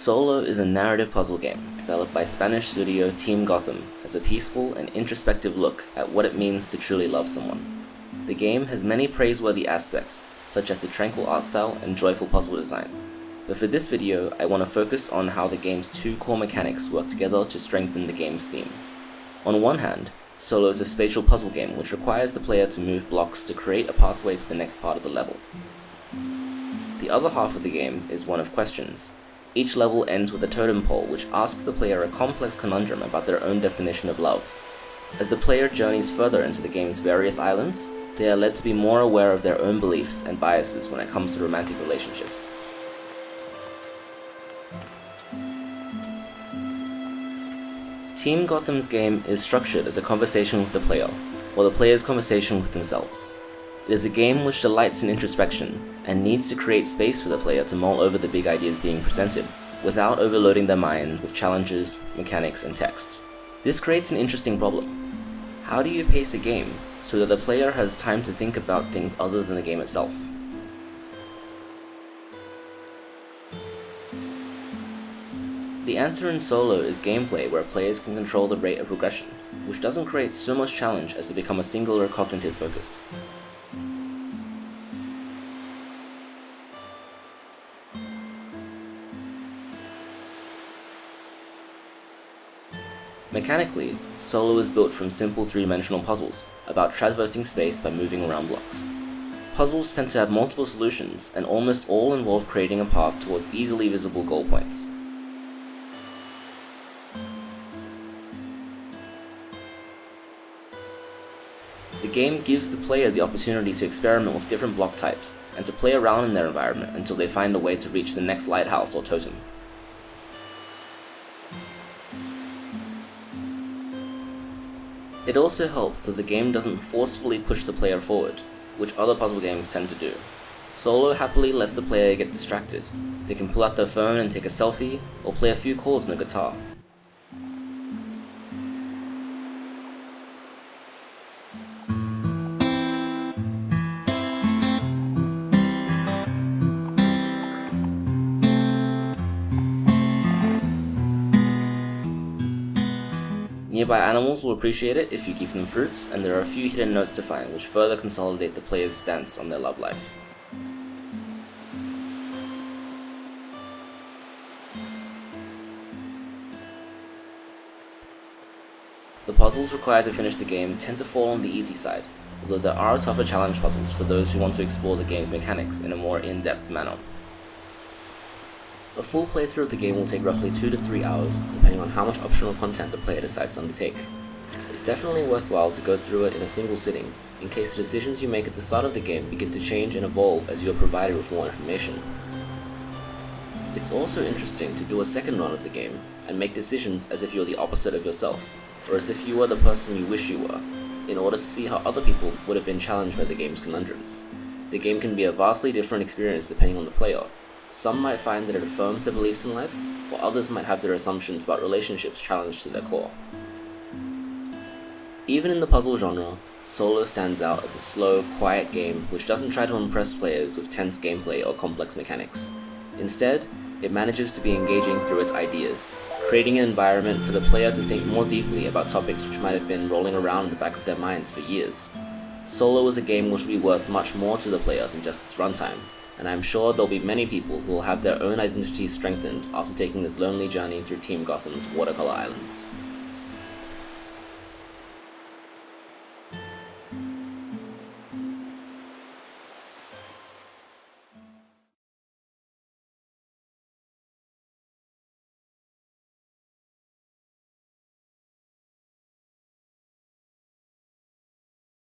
Solo is a narrative puzzle game developed by Spanish studio Team Gotham as a peaceful and introspective look at what it means to truly love someone. The game has many praiseworthy aspects, such as the tranquil art style and joyful puzzle design. But for this video, I want to focus on how the game's two core mechanics work together to strengthen the game's theme. On one hand, Solo is a spatial puzzle game which requires the player to move blocks to create a pathway to the next part of the level. The other half of the game is one of questions. Each level ends with a totem pole which asks the player a complex conundrum about their own definition of love. As the player journeys further into the game's various islands, they are led to be more aware of their own beliefs and biases when it comes to romantic relationships. Team Gotham's game is structured as a conversation with the player, or the player's conversation with themselves. It is a game which delights in introspection, and needs to create space for the player to mull over the big ideas being presented, without overloading their mind with challenges, mechanics, and texts. This creates an interesting problem. How do you pace a game so that the player has time to think about things other than the game itself? The answer in Solo is gameplay where players can control the rate of progression, which doesn't create so much challenge as to become a singular cognitive focus. Mechanically, Solo is built from simple three-dimensional puzzles, about traversing space by moving around blocks. Puzzles tend to have multiple solutions, and almost all involve creating a path towards easily visible goal points. The game gives the player the opportunity to experiment with different block types, and to play around in their environment until they find a way to reach the next lighthouse or totem. It also helps that the game doesn't forcefully push the player forward, which other puzzle games tend to do. Solo happily lets the player get distracted. They can pull out their phone and take a selfie, or play a few chords on the guitar. Nearby animals will appreciate it if you give them fruits, and there are a few hidden notes to find which further consolidate the player's stance on their love life. The puzzles required to finish the game tend to fall on the easy side, although there are tougher challenge puzzles for those who want to explore the game's mechanics in a more in-depth manner. A full playthrough of the game will take roughly 2 to 3 hours, depending on how much optional content the player decides to undertake. It's definitely worthwhile to go through it in a single sitting, in case the decisions you make at the start of the game begin to change and evolve as you are provided with more information. It's also interesting to do a second run of the game, and make decisions as if you're the opposite of yourself, or as if you were the person you wish you were, in order to see how other people would have been challenged by the game's conundrums. The game can be a vastly different experience depending on the player. Some might find that it affirms their beliefs in life, while others might have their assumptions about relationships challenged to their core. Even in the puzzle genre, Solo stands out as a slow, quiet game which doesn't try to impress players with tense gameplay or complex mechanics. Instead, it manages to be engaging through its ideas, creating an environment for the player to think more deeply about topics which might have been rolling around in the back of their minds for years. Solo is a game which will be worth much more to the player than just its runtime, and I'm sure there'll be many people who will have their own identities strengthened after taking this lonely journey through Team Gotham's Watercolor Islands.